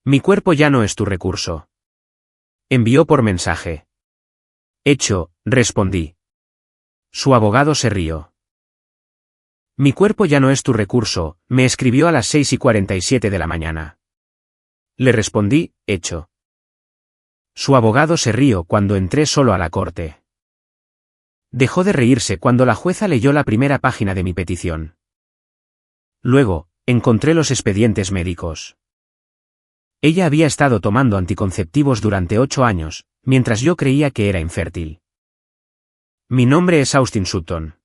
Mi cuerpo ya no es tu recurso. Envió por mensaje. Hecho, respondí. Su abogado se rió. Mi cuerpo ya no es tu recurso, me escribió a las 6:47 de la mañana. Le respondí, hecho. Su abogado se rió cuando entré solo a la corte. Dejó de reírse cuando la jueza leyó la primera página de mi petición. Luego, encontré los expedientes médicos. Ella había estado tomando anticonceptivos durante 8 años, mientras yo creía que era infértil. Mi nombre es Austin Sutton.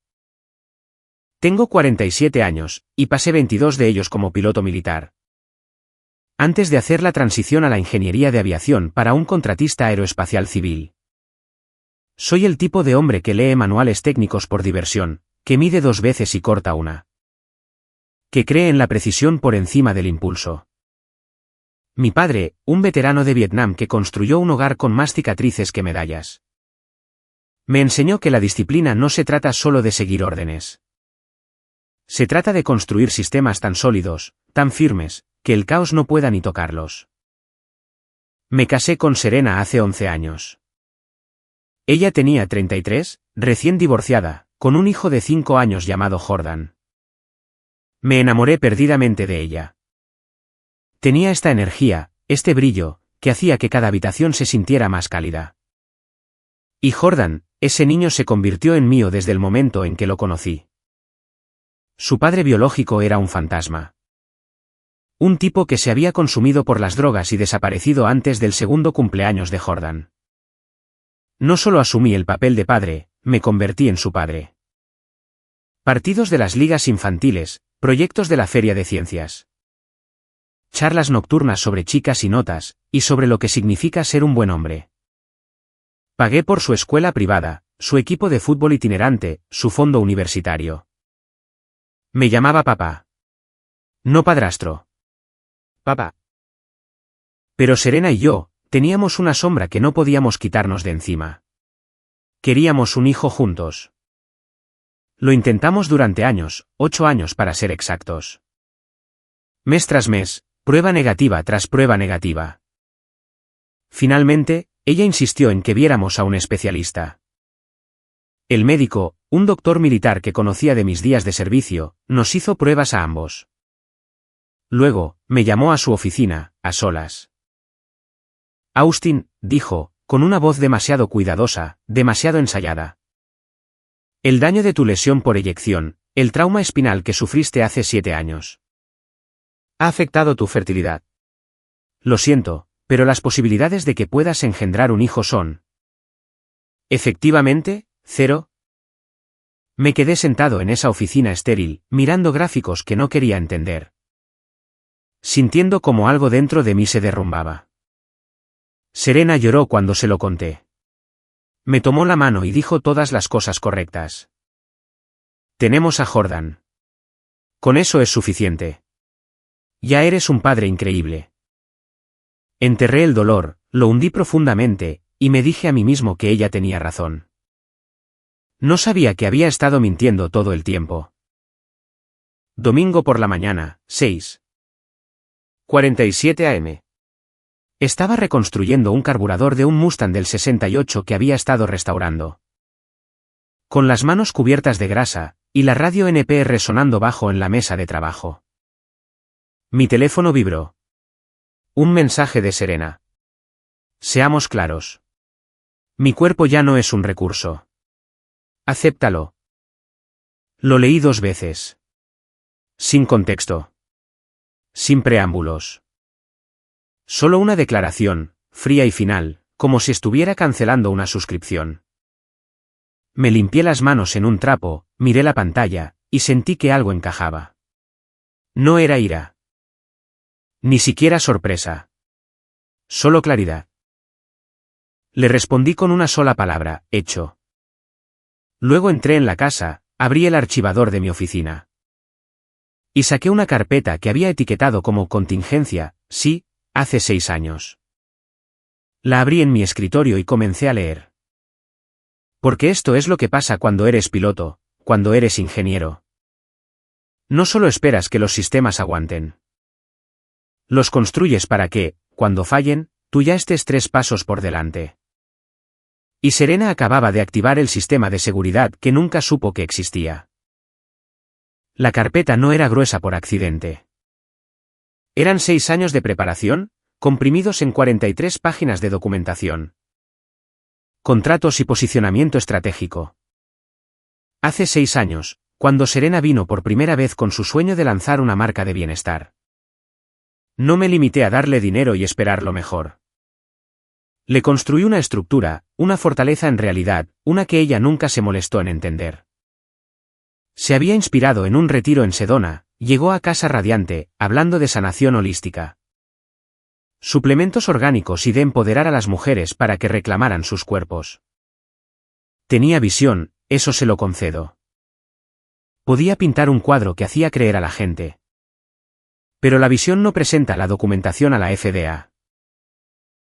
Tengo 47 años, y pasé 22 de ellos como piloto militar. Antes de hacer la transición a la ingeniería de aviación para un contratista aeroespacial civil. Soy el tipo de hombre que lee manuales técnicos por diversión, que mide 2 veces y corta una. Que cree en la precisión por encima del impulso. Mi padre, un veterano de Vietnam que construyó un hogar con más cicatrices que medallas. Me enseñó que la disciplina no se trata solo de seguir órdenes. Se trata de construir sistemas tan sólidos, tan firmes, que el caos no pueda ni tocarlos. Me casé con Serena hace 11 años. Ella tenía 33, recién divorciada, con un hijo de 5 años llamado Jordan. Me enamoré perdidamente de ella. Tenía esta energía, este brillo, que hacía que cada habitación se sintiera más cálida. Y Jordan, ese niño se convirtió en mío desde el momento en que lo conocí. Su padre biológico era un fantasma. Un tipo que se había consumido por las drogas y desaparecido antes del segundo cumpleaños de Jordan. No solo asumí el papel de padre, me convertí en su padre. Partidos de las ligas infantiles, proyectos de la feria de ciencias. Charlas nocturnas sobre chicas y notas, y sobre lo que significa ser un buen hombre. Pagué por su escuela privada, su equipo de fútbol itinerante, su fondo universitario. Me llamaba papá. No padrastro. Papá. Pero Serena y yo, teníamos una sombra que no podíamos quitarnos de encima. Queríamos un hijo juntos. Lo intentamos durante años, 8 años para ser exactos. Mes tras mes, prueba negativa tras prueba negativa. Finalmente, ella insistió en que viéramos a un especialista. El médico, un doctor militar que conocía de mis días de servicio, nos hizo pruebas a ambos. Luego, me llamó a su oficina, a solas. Austin, dijo, con una voz demasiado cuidadosa, demasiado ensayada. El daño de tu lesión por eyección, el trauma espinal que sufriste hace 7 años. Ha afectado tu fertilidad. Lo siento, pero las posibilidades de que puedas engendrar un hijo son... Efectivamente, 0. Me quedé sentado en esa oficina estéril, mirando gráficos que no quería entender. Sintiendo como algo dentro de mí se derrumbaba. Serena lloró cuando se lo conté. Me tomó la mano y dijo todas las cosas correctas. Tenemos a Jordan. Con eso es suficiente. Ya eres un padre increíble. Enterré el dolor, lo hundí profundamente, y me dije a mí mismo que ella tenía razón. No sabía que había estado mintiendo todo el tiempo. Domingo por la mañana, 6:47 am. Estaba reconstruyendo un carburador de un Mustang del 68 que había estado restaurando. Con las manos cubiertas de grasa, y la radio NPR sonando bajo en la mesa de trabajo. Mi teléfono vibró. Un mensaje de Serena. Seamos claros. Mi cuerpo ya no es un recurso. Acéptalo. Lo leí 2 veces. Sin contexto. Sin preámbulos. Solo una declaración, fría y final, como si estuviera cancelando una suscripción. Me limpié las manos en un trapo, miré la pantalla, y sentí que algo encajaba. No era ira. Ni siquiera sorpresa. Solo claridad. Le respondí con una sola palabra, hecho. Luego entré en la casa, abrí el archivador de mi oficina. Y saqué una carpeta que había etiquetado como contingencia, sí, hace 6 años. La abrí en mi escritorio y comencé a leer. Porque esto es lo que pasa cuando eres piloto, cuando eres ingeniero. No solo esperas que los sistemas aguanten. Los construyes para que, cuando fallen, tú ya estés 3 pasos por delante. Y Serena acababa de activar el sistema de seguridad que nunca supo que existía. La carpeta no era gruesa por accidente. Eran 6 años de preparación, comprimidos en 43 páginas de documentación. Contratos y posicionamiento estratégico. Hace 6 años, cuando Serena vino por primera vez con su sueño de lanzar una marca de bienestar. No me limité a darle dinero y esperar lo mejor. Le construí una estructura, una fortaleza en realidad, una que ella nunca se molestó en entender. Se había inspirado en un retiro en Sedona, llegó a casa radiante, hablando de sanación holística. Suplementos orgánicos y de empoderar a las mujeres para que reclamaran sus cuerpos. Tenía visión, eso se lo concedo. Podía pintar un cuadro que hacía creer a la gente. Pero la visión no presenta la documentación a la FDA.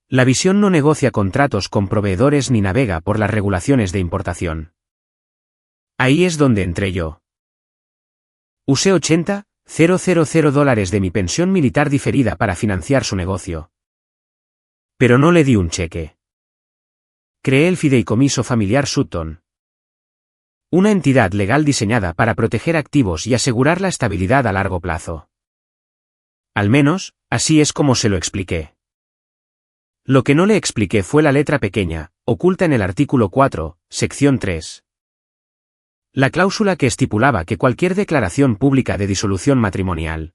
La visión no negocia contratos con proveedores ni navega por las regulaciones de importación. Ahí es donde entré yo. Usé $80,000 de mi pensión militar diferida para financiar su negocio. Pero no le di un cheque. Creé el Fideicomiso Familiar Sutton. Una entidad legal diseñada para proteger activos y asegurar la estabilidad a largo plazo. Al menos, así es como se lo expliqué. Lo que no le expliqué fue la letra pequeña, oculta en el artículo 4, sección 3. La cláusula que estipulaba que cualquier declaración pública de disolución matrimonial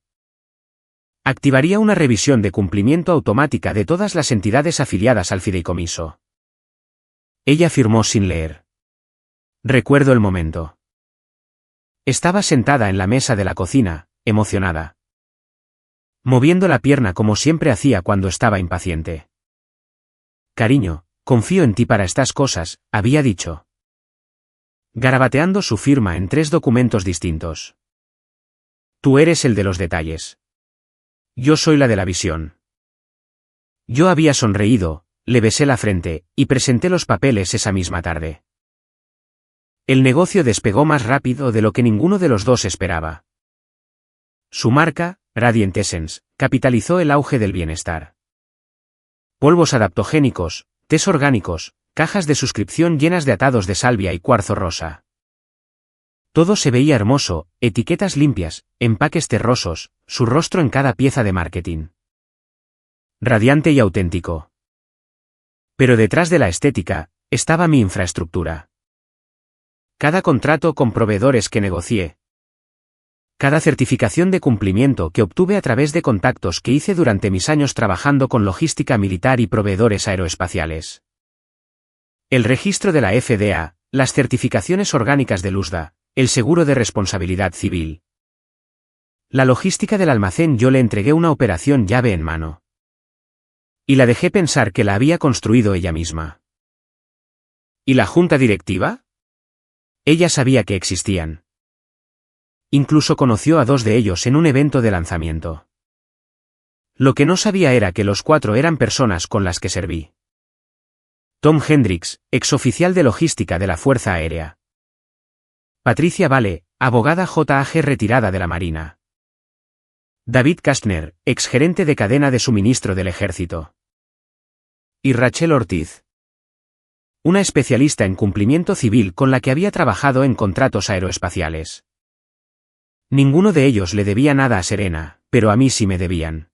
activaría una revisión de cumplimiento automática de todas las entidades afiliadas al fideicomiso. Ella firmó sin leer. Recuerdo el momento. Estaba sentada en la mesa de la cocina, emocionada. Moviendo la pierna como siempre hacía cuando estaba impaciente. Cariño, confío en ti para estas cosas, había dicho. Garabateando su firma en 3 documentos distintos. Tú eres el de los detalles. Yo soy la de la visión. Yo había sonreído, le besé la frente, y presenté los papeles esa misma tarde. El negocio despegó más rápido de lo que ninguno de los dos esperaba. Su marca, Radiant Essence, capitalizó el auge del bienestar. Polvos adaptogénicos, tés orgánicos, cajas de suscripción llenas de atados de salvia y cuarzo rosa. Todo se veía hermoso, etiquetas limpias, empaques terrosos, su rostro en cada pieza de marketing. Radiante y auténtico. Pero detrás de la estética, estaba mi infraestructura. Cada contrato con proveedores que negocié. Cada certificación de cumplimiento que obtuve a través de contactos que hice durante mis años trabajando con logística militar y proveedores aeroespaciales. El registro de la FDA, las certificaciones orgánicas del USDA, el seguro de responsabilidad civil. La logística del almacén yo le entregué una operación llave en mano. Y la dejé pensar que la había construido ella misma. ¿Y la junta directiva? Ella sabía que existían. Incluso conoció a 2 de ellos en un evento de lanzamiento. Lo que no sabía era que los 4 eran personas con las que serví. Tom Hendricks, exoficial de logística de la Fuerza Aérea. Patricia Vale, abogada JAG retirada de la Marina. David Kastner, exgerente de cadena de suministro del Ejército. Y Rachel Ortiz. Una especialista en cumplimiento civil con la que había trabajado en contratos aeroespaciales. Ninguno de ellos le debía nada a Serena, pero a mí sí me debían.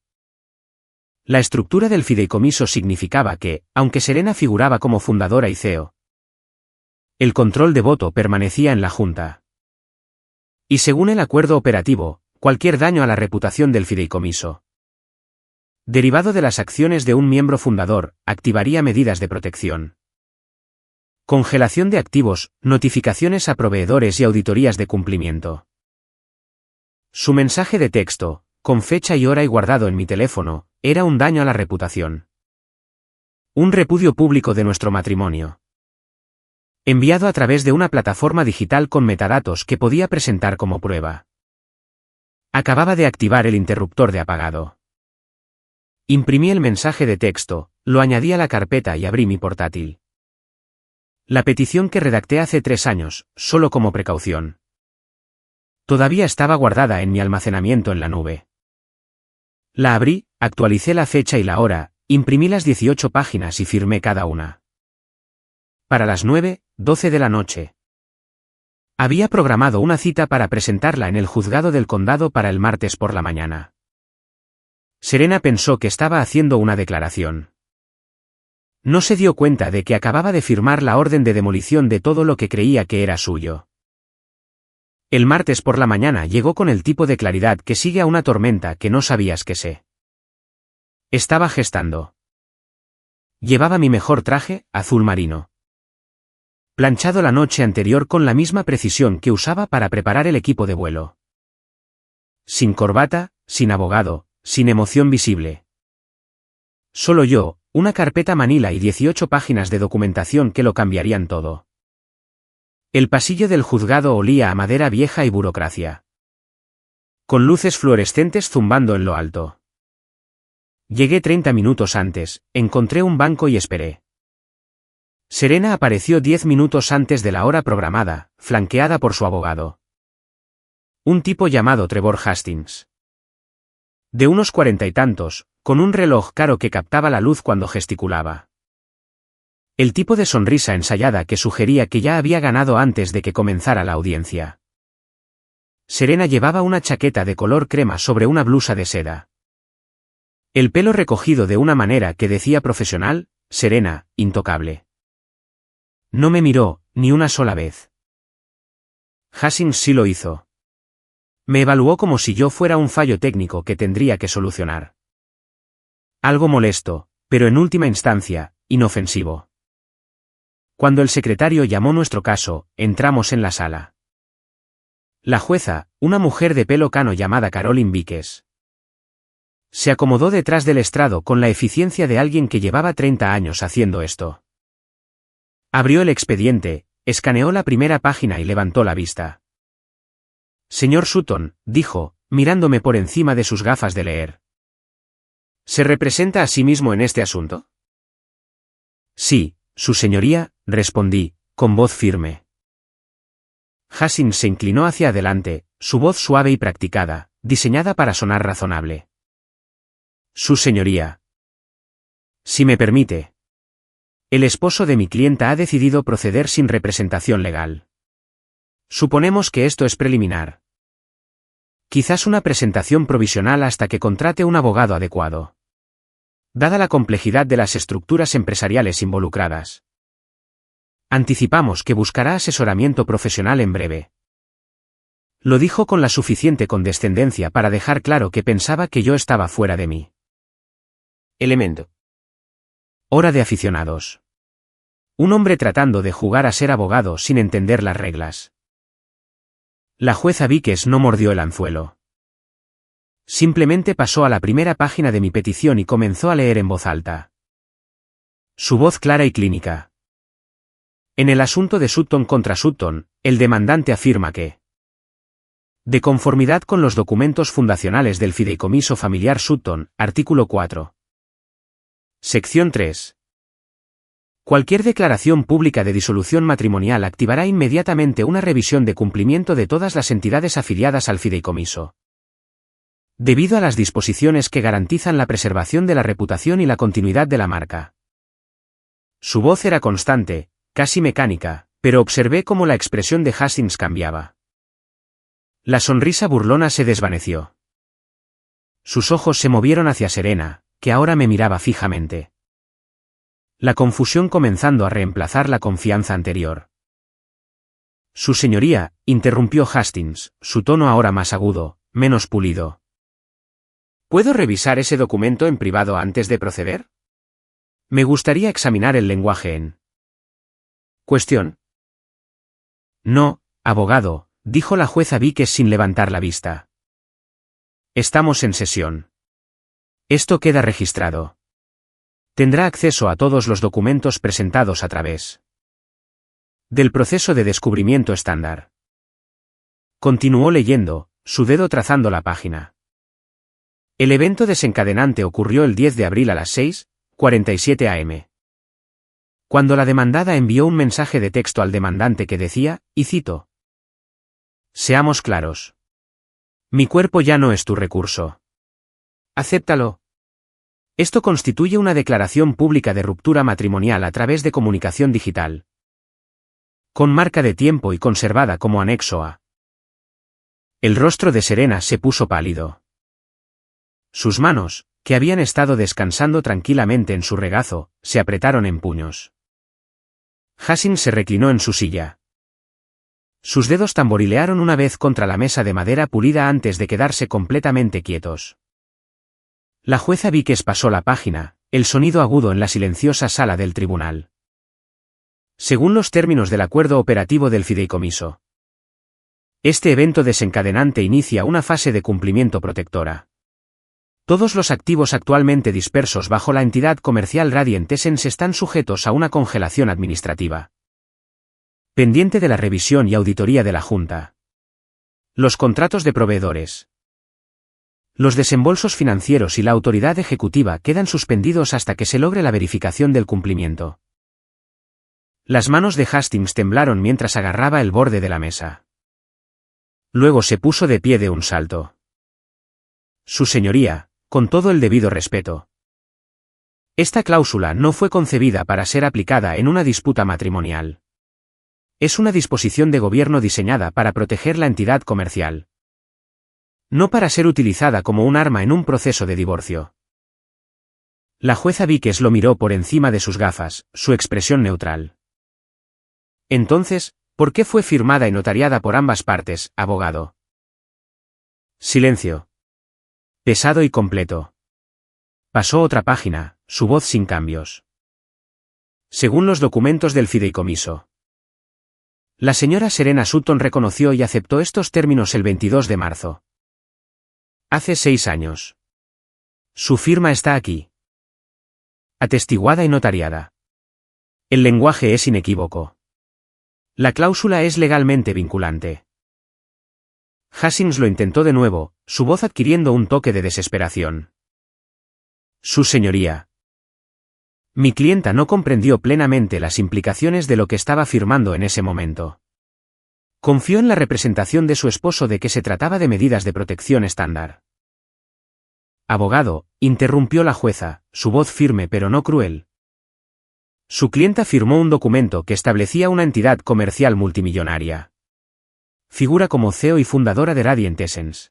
La estructura del fideicomiso significaba que, aunque Serena figuraba como fundadora y CEO, el control de voto permanecía en la Junta. Y según el acuerdo operativo, cualquier daño a la reputación del fideicomiso, derivado de las acciones de un miembro fundador, activaría medidas de protección. Congelación de activos, notificaciones a proveedores y auditorías de cumplimiento. Su mensaje de texto, con fecha y hora y guardado en mi teléfono, era un daño a la reputación. Un repudio público de nuestro matrimonio. Enviado a través de una plataforma digital con metadatos que podía presentar como prueba. Acababa de activar el interruptor de apagado. Imprimí el mensaje de texto, lo añadí a la carpeta y abrí mi portátil. La petición que redacté hace 3 años, solo como precaución. Todavía estaba guardada en mi almacenamiento en la nube. La abrí, actualicé la fecha y la hora, Imprimí las 18 páginas y firmé cada una. Para las 9:12 de la noche. Había programado una cita para presentarla en el juzgado del condado para el martes por la mañana. Serena pensó que estaba haciendo una declaración. No se dio cuenta de que acababa de firmar la orden de demolición de todo lo que creía que era suyo. El martes por la mañana llegó con el tipo de claridad que sigue a una tormenta que no sabías que sé. Estaba gestando. Llevaba mi mejor traje, azul marino. Planchado la noche anterior con la misma precisión que usaba para preparar el equipo de vuelo. Sin corbata, sin abogado, sin emoción visible. Solo yo, una carpeta manila y 18 páginas de documentación que lo cambiarían todo. El pasillo del juzgado olía a madera vieja y burocracia. Con luces fluorescentes zumbando en lo alto. Llegué 30 minutos antes, encontré un banco y esperé. Serena apareció 10 minutos antes de la hora programada, flanqueada por su abogado. Un tipo llamado Trevor Hastings. De unos 40 y tantos, con un reloj caro que captaba la luz cuando gesticulaba. El tipo de sonrisa ensayada que sugería que ya había ganado antes de que comenzara la audiencia. Serena llevaba una chaqueta de color crema sobre una blusa de seda. El pelo recogido de una manera que decía profesional, serena, intocable. No me miró, ni una sola vez. Hastings sí lo hizo. Me evaluó como si yo fuera un fallo técnico que tendría que solucionar. Algo molesto, pero en última instancia, inofensivo. Cuando el secretario llamó nuestro caso, entramos en la sala. La jueza, una mujer de pelo cano llamada Caroline Víquez. Se acomodó detrás del estrado con la eficiencia de alguien que llevaba 30 años haciendo esto. Abrió el expediente, escaneó la primera página y levantó la vista. Señor Sutton, dijo, mirándome por encima de sus gafas de leer. ¿Se representa a sí mismo en este asunto? Sí, su señoría, respondí, con voz firme. Hastings se inclinó hacia adelante, su voz suave y practicada, diseñada para sonar razonable. Su señoría. Si me permite. El esposo de mi clienta ha decidido proceder sin representación legal. Suponemos que esto es preliminar. Quizás una presentación provisional hasta que contrate un abogado adecuado. Dada la complejidad de las estructuras empresariales involucradas. Anticipamos que buscará asesoramiento profesional en breve. Lo dijo con la suficiente condescendencia para dejar claro que pensaba que yo estaba fuera de mí. Elemento. Hora de aficionados. Un hombre tratando de jugar a ser abogado sin entender las reglas. La jueza Víquez no mordió el anzuelo. Simplemente pasó a la primera página de mi petición y comenzó a leer en voz alta. Su voz clara y clínica. En el asunto de Sutton contra Sutton, el demandante afirma que, de conformidad con los documentos fundacionales del Fideicomiso Familiar Sutton, artículo 4. Sección 3. Cualquier declaración pública de disolución matrimonial activará inmediatamente una revisión de cumplimiento de todas las entidades afiliadas al fideicomiso. Debido a las disposiciones que garantizan la preservación de la reputación y la continuidad de la marca. Su voz era constante, casi mecánica, pero observé cómo la expresión de Hastings cambiaba. La sonrisa burlona se desvaneció. Sus ojos se movieron hacia Serena, que ahora me miraba fijamente. La confusión comenzando a reemplazar la confianza anterior. Su señoría, interrumpió Hastings, su tono ahora más agudo, menos pulido. ¿Puedo revisar ese documento en privado antes de proceder? Me gustaría examinar el lenguaje en cuestión. No, abogado, dijo la jueza Víquez sin levantar la vista. Estamos en sesión. Esto queda registrado. Tendrá acceso a todos los documentos presentados a través del proceso de descubrimiento estándar. Continuó leyendo, su dedo trazando la página. El evento desencadenante ocurrió el 10 de abril a las 6:47 am. Cuando la demandada envió un mensaje de texto al demandante que decía, y cito: Seamos claros. Mi cuerpo ya no es tu recurso. Acéptalo. Esto constituye una declaración pública de ruptura matrimonial a través de comunicación digital, con marca de tiempo y conservada como anexo a. El rostro de Serena se puso pálido. Sus manos, que habían estado descansando tranquilamente en su regazo, se apretaron en puños. Hastings se reclinó en su silla. Sus dedos tamborilearon una vez contra la mesa de madera pulida antes de quedarse completamente quietos. La jueza Víquez pasó la página, el sonido agudo en la silenciosa sala del tribunal. Según los términos del acuerdo operativo del fideicomiso, este evento desencadenante inicia una fase de cumplimiento protectora. Todos los activos actualmente dispersos bajo la entidad comercial Radiant Essence están sujetos a una congelación administrativa, pendiente de la revisión y auditoría de la Junta. Los contratos de proveedores, los desembolsos financieros y la autoridad ejecutiva quedan suspendidos hasta que se logre la verificación del cumplimiento. Las manos de Hastings temblaron mientras agarraba el borde de la mesa. Luego se puso de pie de un salto. Su señoría, con todo el debido respeto. Esta cláusula no fue concebida para ser aplicada en una disputa matrimonial. Es una disposición de gobierno diseñada para proteger la entidad comercial, no para ser utilizada como un arma en un proceso de divorcio. La jueza Víquez lo miró por encima de sus gafas, su expresión neutral. Entonces, ¿por qué fue firmada y notariada por ambas partes, abogado? Silencio. Pesado y completo. Pasó otra página, su voz sin cambios. Según los documentos del fideicomiso, la señora Serena Sutton reconoció y aceptó estos términos el 22 de marzo. Hace 6 años. Su firma está aquí. Atestiguada y notariada. El lenguaje es inequívoco. La cláusula es legalmente vinculante. Hastings lo intentó de nuevo, su voz adquiriendo un toque de desesperación. Su señoría. Mi clienta no comprendió plenamente las implicaciones de lo que estaba firmando en ese momento. Confió en la representación de su esposo de que se trataba de medidas de protección estándar. Abogado, interrumpió la jueza, su voz firme pero no cruel. Su clienta firmó un documento que establecía una entidad comercial multimillonaria. Figura como CEO y fundadora de Radiant Essence.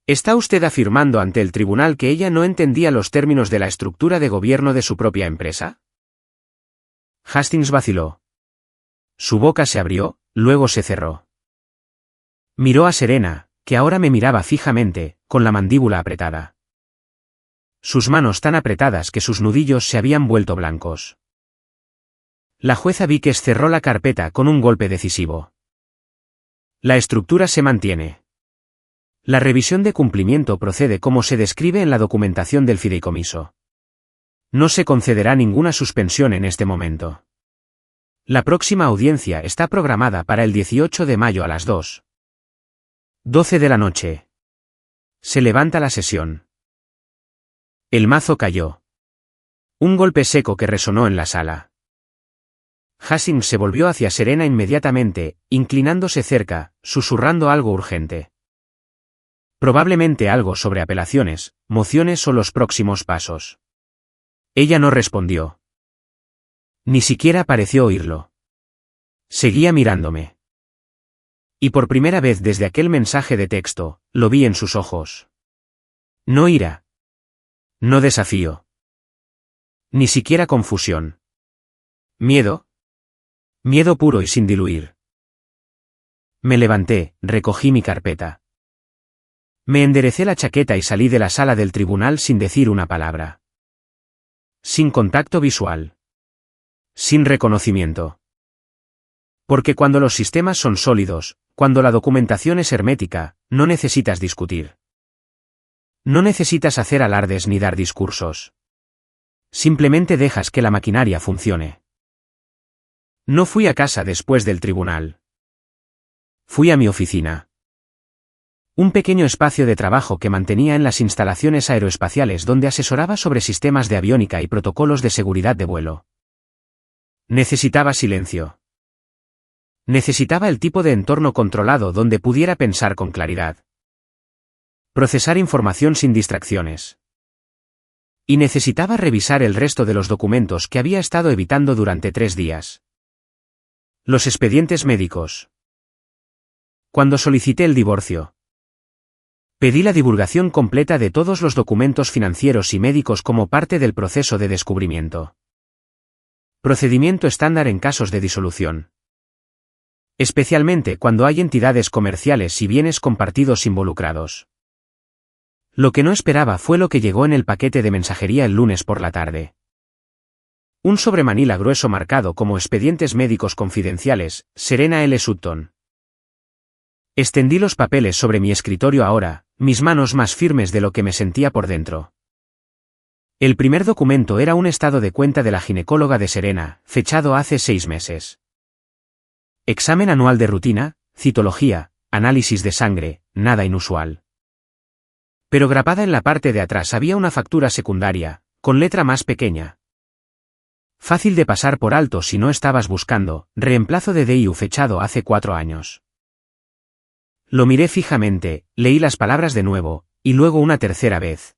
¿Está usted afirmando ante el tribunal que ella no entendía los términos de la estructura de gobierno de su propia empresa? Hastings vaciló. Su boca se abrió, luego se cerró. Miró a Serena, que ahora me miraba fijamente, con la mandíbula apretada. Sus manos tan apretadas que sus nudillos se habían vuelto blancos. La jueza Víquez cerró la carpeta con un golpe decisivo. La estructura se mantiene. La revisión de cumplimiento procede como se describe en la documentación del fideicomiso. No se concederá ninguna suspensión en este momento. La próxima audiencia está programada para el 18 de mayo a las 2:12 de la noche. Se levanta la sesión. El mazo cayó. Un golpe seco que resonó en la sala. Hastings se volvió hacia Serena inmediatamente, inclinándose cerca, susurrando algo urgente. Probablemente algo sobre apelaciones, mociones o los próximos pasos. Ella no respondió. Ni siquiera pareció oírlo. Seguía mirándome. Y por primera vez desde aquel mensaje de texto, lo vi en sus ojos. No ira. No desafío. Ni siquiera confusión. Miedo. Miedo puro y sin diluir. Me levanté, recogí mi carpeta. Me enderecé la chaqueta y salí de la sala del tribunal sin decir una palabra. Sin contacto visual. Sin reconocimiento. Porque cuando los sistemas son sólidos, cuando la documentación es hermética, no necesitas discutir. No necesitas hacer alardes ni dar discursos. Simplemente dejas que la maquinaria funcione. No fui a casa después del tribunal. Fui a mi oficina. Un pequeño espacio de trabajo que mantenía en las instalaciones aeroespaciales donde asesoraba sobre sistemas de aviónica y protocolos de seguridad de vuelo. Necesitaba silencio. Necesitaba el tipo de entorno controlado donde pudiera pensar con claridad. Procesar información sin distracciones. Y necesitaba revisar el resto de los documentos que había estado evitando durante 3 días. Los expedientes médicos. Cuando solicité el divorcio, pedí la divulgación completa de todos los documentos financieros y médicos como parte del proceso de descubrimiento. Procedimiento estándar en casos de disolución. Especialmente cuando hay entidades comerciales y bienes compartidos involucrados. Lo que no esperaba fue lo que llegó en el paquete de mensajería el lunes por la tarde. Un sobremanila grueso marcado como expedientes médicos confidenciales, Serena L. Sutton. Extendí los papeles sobre mi escritorio ahora, mis manos más firmes de lo que me sentía por dentro. El primer documento era un estado de cuenta de la ginecóloga de Serena, fechado hace 6 meses. Examen anual de rutina, citología, análisis de sangre, nada inusual. Pero grabada en la parte de atrás había una factura secundaria, con letra más pequeña. Fácil de pasar por alto si no estabas buscando, reemplazo de DIU fechado hace 4 años. Lo miré fijamente, leí las palabras de nuevo, y luego una tercera vez.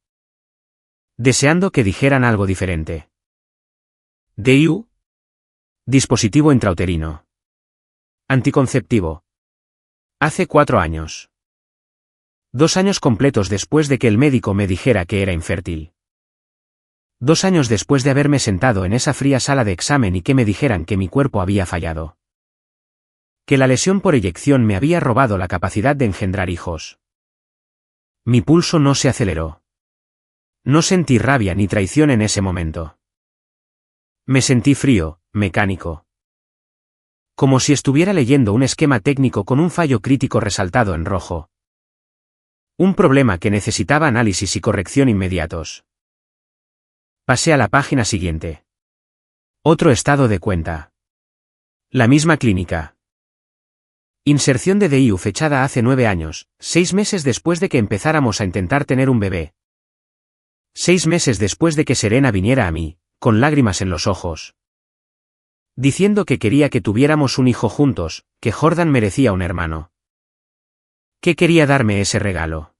Deseando que dijeran algo diferente. DIU. Dispositivo intrauterino. Anticonceptivo. Hace 4 años. 2 años completos después de que el médico me dijera que era infértil. 2 años después de haberme sentado en esa fría sala de examen y que me dijeran que mi cuerpo había fallado. Que la lesión por eyección me había robado la capacidad de engendrar hijos. Mi pulso no se aceleró. No sentí rabia ni traición en ese momento. Me sentí frío, mecánico. Como si estuviera leyendo un esquema técnico con un fallo crítico resaltado en rojo. Un problema que necesitaba análisis y corrección inmediatos. Pasé a la página siguiente. Otro estado de cuenta. La misma clínica. Inserción de DIU fechada hace 9 años, 6 meses después de que empezáramos a intentar tener un bebé. 6 meses después de que Serena viniera a mí, con lágrimas en los ojos. Diciendo que quería que tuviéramos un hijo juntos, que Jordan merecía un hermano. ¿Qué quería darme ese regalo?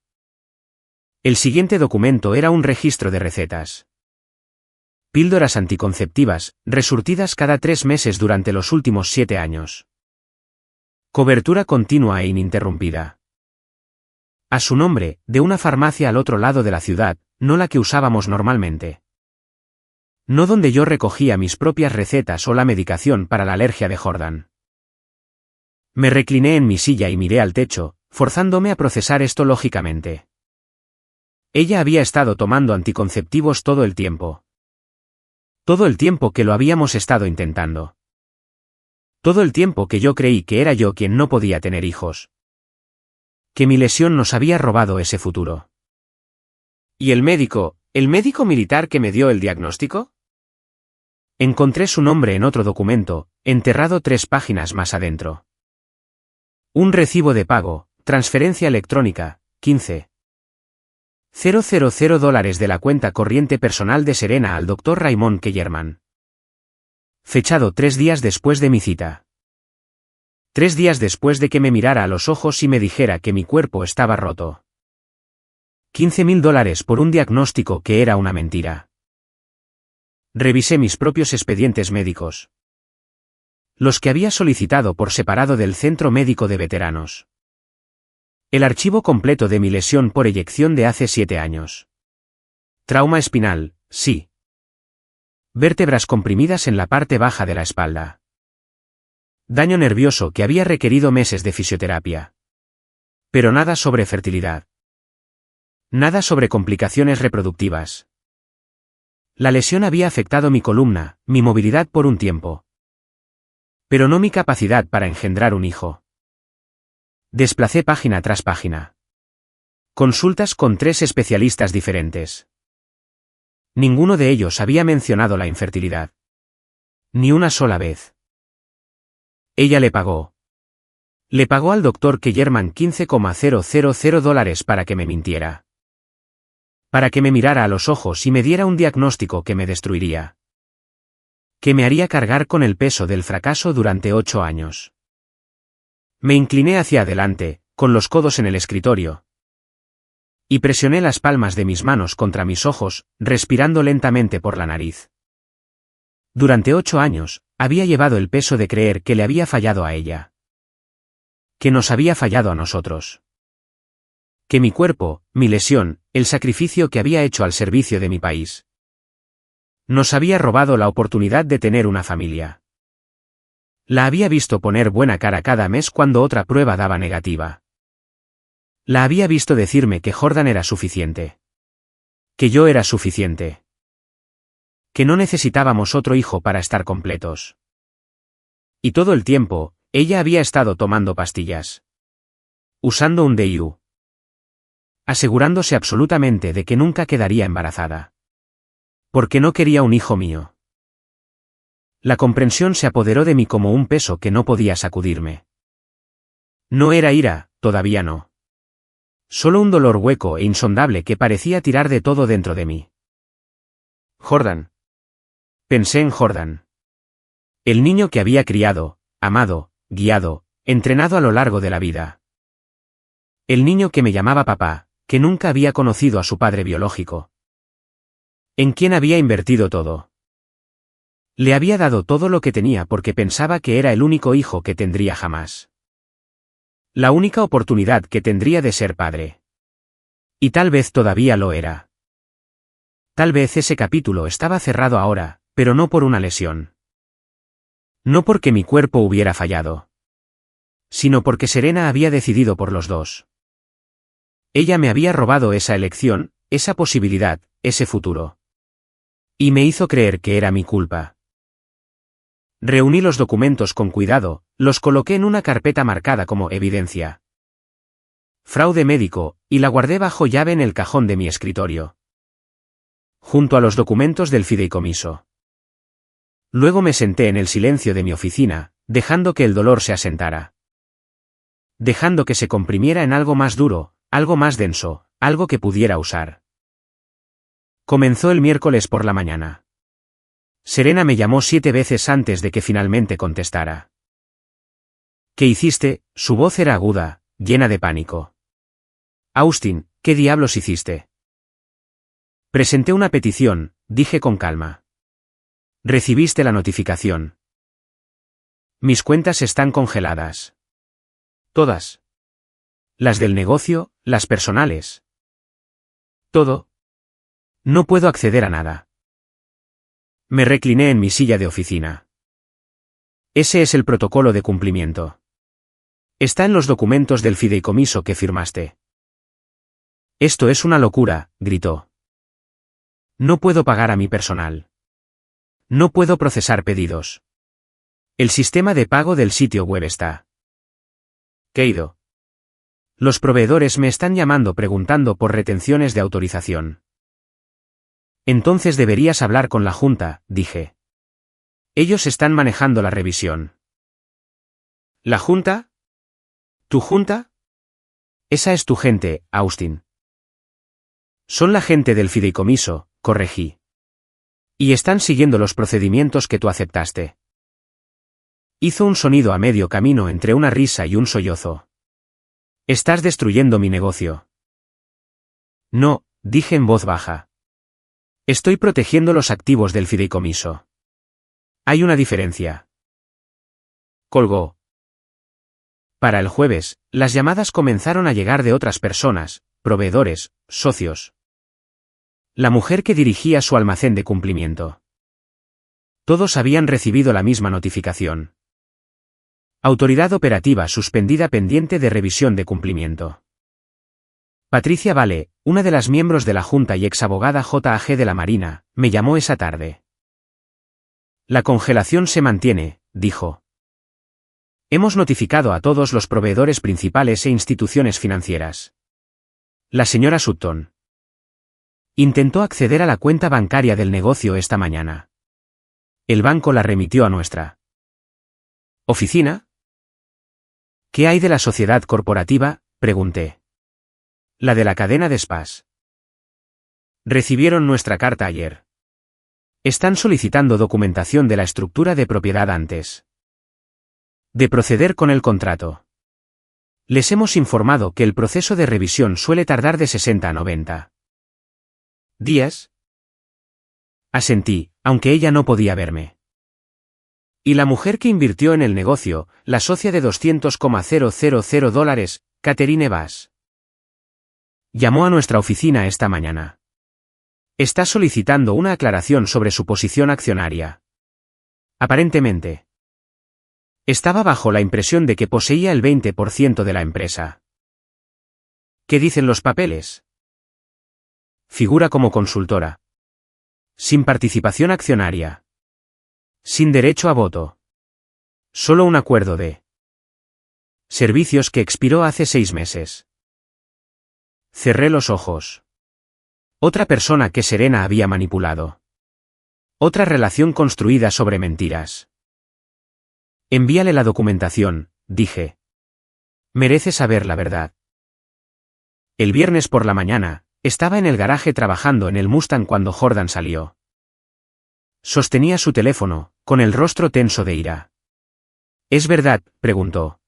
El siguiente documento era un registro de recetas. Píldoras anticonceptivas, resurtidas cada 3 meses durante los últimos 7 años. Cobertura continua e ininterrumpida. A su nombre, de una farmacia al otro lado de la ciudad, no la que usábamos normalmente. No donde yo recogía mis propias recetas o la medicación para la alergia de Jordan. Me recliné en mi silla y miré al techo, forzándome a procesar esto lógicamente. Ella había estado tomando anticonceptivos todo el tiempo. Todo el tiempo que lo habíamos estado intentando. Todo el tiempo que yo creí que era yo quien no podía tener hijos. Que mi lesión nos había robado ese futuro. ¿Y el médico militar que me dio el diagnóstico? Encontré su nombre en otro documento, enterrado 3 páginas más adentro. Un recibo de pago, transferencia electrónica, $15,000 de la cuenta corriente personal de Serena al Dr. Raymond Kellerman. Fechado 3 días después de mi cita. 3 días después de que me mirara a los ojos y me dijera que mi cuerpo estaba roto. $15,000 por un diagnóstico que era una mentira. Revisé mis propios expedientes médicos. Los que había solicitado por separado del Centro Médico de Veteranos. El archivo completo de mi lesión por eyección de hace 7 años. Trauma espinal, sí. Vértebras comprimidas en la parte baja de la espalda. Daño nervioso que había requerido meses de fisioterapia. Pero nada sobre fertilidad. Nada sobre complicaciones reproductivas. La lesión había afectado mi columna, mi movilidad por un tiempo. Pero no mi capacidad para engendrar un hijo. Desplacé página tras página. Consultas con 3 especialistas diferentes. Ninguno de ellos había mencionado la infertilidad. Ni una sola vez. Ella le pagó. Le pagó al Dr. Kellerman $15,000 para que me mintiera. Para que me mirara a los ojos y me diera un diagnóstico que me destruiría. Que me haría cargar con el peso del fracaso durante 8 años. Me incliné hacia adelante, con los codos en el escritorio. Y presioné las palmas de mis manos contra mis ojos, respirando lentamente por la nariz. Durante 8 años, había llevado el peso de creer que le había fallado a ella. Que nos había fallado a nosotros. Que mi cuerpo, mi lesión, el sacrificio que había hecho al servicio de mi país, nos había robado la oportunidad de tener una familia. La había visto poner buena cara cada mes cuando otra prueba daba negativa. La había visto decirme que Jordan era suficiente. Que yo era suficiente. Que no necesitábamos otro hijo para estar completos. Y todo el tiempo, ella había estado tomando pastillas. Usando un DIU. Asegurándose absolutamente de que nunca quedaría embarazada. Porque no quería un hijo mío. La comprensión se apoderó de mí como un peso que no podía sacudirme. No era ira, todavía no. Solo un dolor hueco e insondable que parecía tirar de todo dentro de mí. Jordan. Pensé en Jordan. El niño que había criado, amado, guiado, entrenado a lo largo de la vida. El niño que me llamaba papá, que nunca había conocido a su padre biológico. En quien había invertido todo. Le había dado todo lo que tenía porque pensaba que era el único hijo que tendría jamás. La única oportunidad que tendría de ser padre. Y tal vez todavía lo era. Tal vez ese capítulo estaba cerrado ahora, pero no por una lesión. No porque mi cuerpo hubiera fallado. Sino porque Serena había decidido por los dos. Ella me había robado esa elección, esa posibilidad, ese futuro. Y me hizo creer que era mi culpa. Reuní los documentos con cuidado, los coloqué en una carpeta marcada como evidencia. Fraude médico, y la guardé bajo llave en el cajón de mi escritorio. Junto a los documentos del fideicomiso. Luego me senté en el silencio de mi oficina, dejando que el dolor se asentara. Dejando que se comprimiera en algo más duro, algo más denso, algo que pudiera usar. Comenzó el miércoles por la mañana. Serena me llamó 7 veces antes de que finalmente contestara. ¿Qué hiciste? Su voz era aguda, llena de pánico. Austin, ¿qué diablos hiciste? Presenté una petición, dije con calma. ¿Recibiste la notificación? Mis cuentas están congeladas. Todas. Las del negocio, las personales. Todo. No puedo acceder a nada. Me recliné en mi silla de oficina. Ese es el protocolo de cumplimiento. Está en los documentos del fideicomiso que firmaste. Esto es una locura, gritó. No puedo pagar a mi personal. No puedo procesar pedidos. El sistema de pago del sitio web está caído. Los proveedores me están llamando preguntando por retenciones de autorización. Entonces deberías hablar con la junta, dije. Ellos están manejando la revisión. ¿La junta? ¿Tu junta? Esa es tu gente, Austin. Son la gente del fideicomiso, corregí. Y están siguiendo los procedimientos que tú aceptaste. Hizo un sonido a medio camino entre una risa y un sollozo. Estás destruyendo mi negocio. No, dije en voz baja. Estoy protegiendo los activos del fideicomiso. Hay una diferencia. Colgó. Para el jueves, las llamadas comenzaron a llegar de otras personas, proveedores, socios. La mujer que dirigía su almacén de cumplimiento. Todos habían recibido la misma notificación. Autoridad operativa suspendida pendiente de revisión de cumplimiento. Patricia Vale, una de las miembros de la Junta y exabogada JAG de la Marina, me llamó esa tarde. La congelación se mantiene, dijo. Hemos notificado a todos los proveedores principales e instituciones financieras. La señora Sutton intentó acceder a la cuenta bancaria del negocio esta mañana. El banco la remitió a nuestra oficina. ¿Qué hay de la sociedad corporativa?, pregunté. La de la cadena de spas. Recibieron nuestra carta ayer. Están solicitando documentación de la estructura de propiedad antes de proceder con el contrato. Les hemos informado que el proceso de revisión suele tardar de 60 a 90 días. Asentí, aunque ella no podía verme. Y la mujer que invirtió en el negocio, la socia de $200,000, Catherine Bass, llamó a nuestra oficina esta mañana. Está solicitando una aclaración sobre su posición accionaria. Aparentemente, estaba bajo la impresión de que poseía el 20% de la empresa. ¿Qué dicen los papeles? Figura como consultora. Sin participación accionaria. Sin derecho a voto. Solo un acuerdo de servicios que expiró hace 6 meses. Cerré los ojos. Otra persona que Serena había manipulado. Otra relación construida sobre mentiras. Envíale la documentación, dije. Merece saber la verdad. El viernes por la mañana, estaba en el garaje trabajando en el Mustang cuando Jordan salió. Sostenía su teléfono, con el rostro tenso de ira. ¿Es verdad?, preguntó.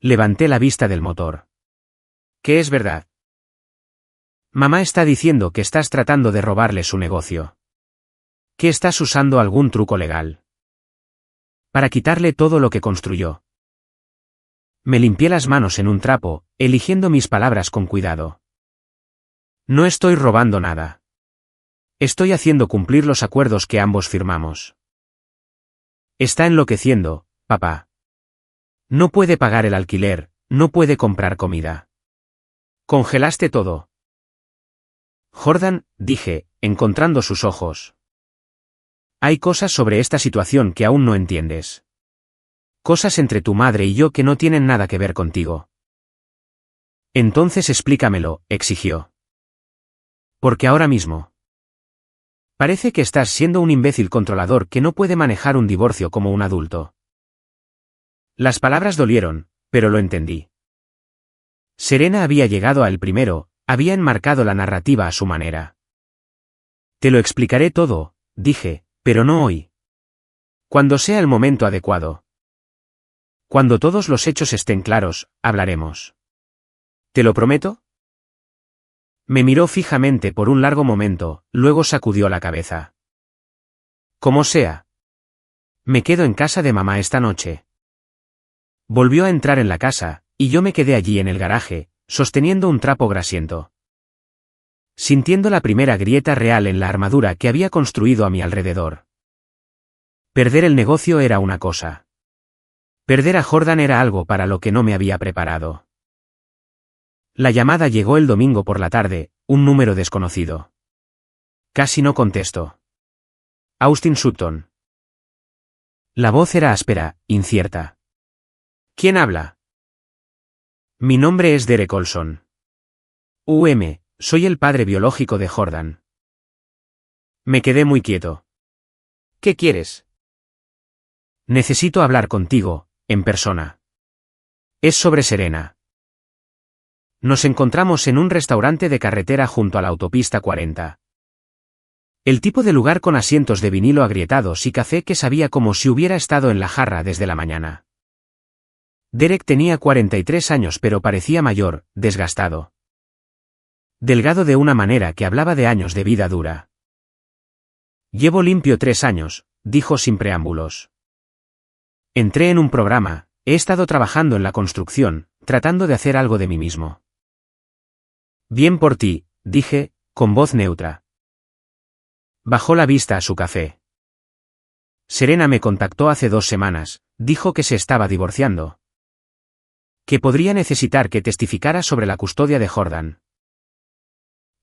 Levanté la vista del motor. ¿Qué es verdad? Mamá está diciendo que estás tratando de robarle su negocio. Que estás usando algún truco legal. Para quitarle todo lo que construyó. Me limpié las manos en un trapo, eligiendo mis palabras con cuidado. No estoy robando nada. Estoy haciendo cumplir los acuerdos que ambos firmamos. Está enloqueciendo, papá. No puede pagar el alquiler, no puede comprar comida. Congelaste todo. Jordan, dije, encontrando sus ojos. Hay cosas sobre esta situación que aún no entiendes. Cosas entre tu madre y yo que no tienen nada que ver contigo. Entonces explícamelo, exigió. Porque ahora mismo. Parece que estás siendo un imbécil controlador que no puede manejar un divorcio como un adulto. Las palabras dolieron, pero lo entendí. Serena había llegado a él primero, había enmarcado la narrativa a su manera. Te lo explicaré todo, dije, pero no hoy. Cuando sea el momento adecuado. Cuando todos los hechos estén claros, hablaremos. ¿Te lo prometo? Me miró fijamente por un largo momento, luego sacudió la cabeza. Como sea. Me quedo en casa de mamá esta noche. Volvió a entrar en la casa, y yo me quedé allí en el garaje, sosteniendo un trapo grasiento. Sintiendo la primera grieta real en la armadura que había construido a mi alrededor. Perder el negocio era una cosa. Perder a Jordan era algo para lo que no me había preparado. La llamada llegó el domingo por la tarde, un número desconocido. Casi no contesto. Austin Sutton. La voz era áspera, incierta. ¿Quién habla? Mi nombre es Derek Olson. Soy el padre biológico de Jordan. Me quedé muy quieto. ¿Qué quieres? Necesito hablar contigo, en persona. Es sobre Serena. Nos encontramos en un restaurante de carretera junto a la autopista 40. El tipo de lugar con asientos de vinilo agrietados y café que sabía como si hubiera estado en la jarra desde la mañana. Derek tenía 43 años pero parecía mayor, desgastado. Delgado de una manera que hablaba de años de vida dura. Llevo limpio 3 años, dijo sin preámbulos. Entré en un programa, he estado trabajando en la construcción, tratando de hacer algo de mí mismo. Bien por ti, dije, con voz neutra. Bajó la vista a su café. Serena me contactó hace 2 semanas, dijo que se estaba divorciando. Que podría necesitar que testificara sobre la custodia de Jordan.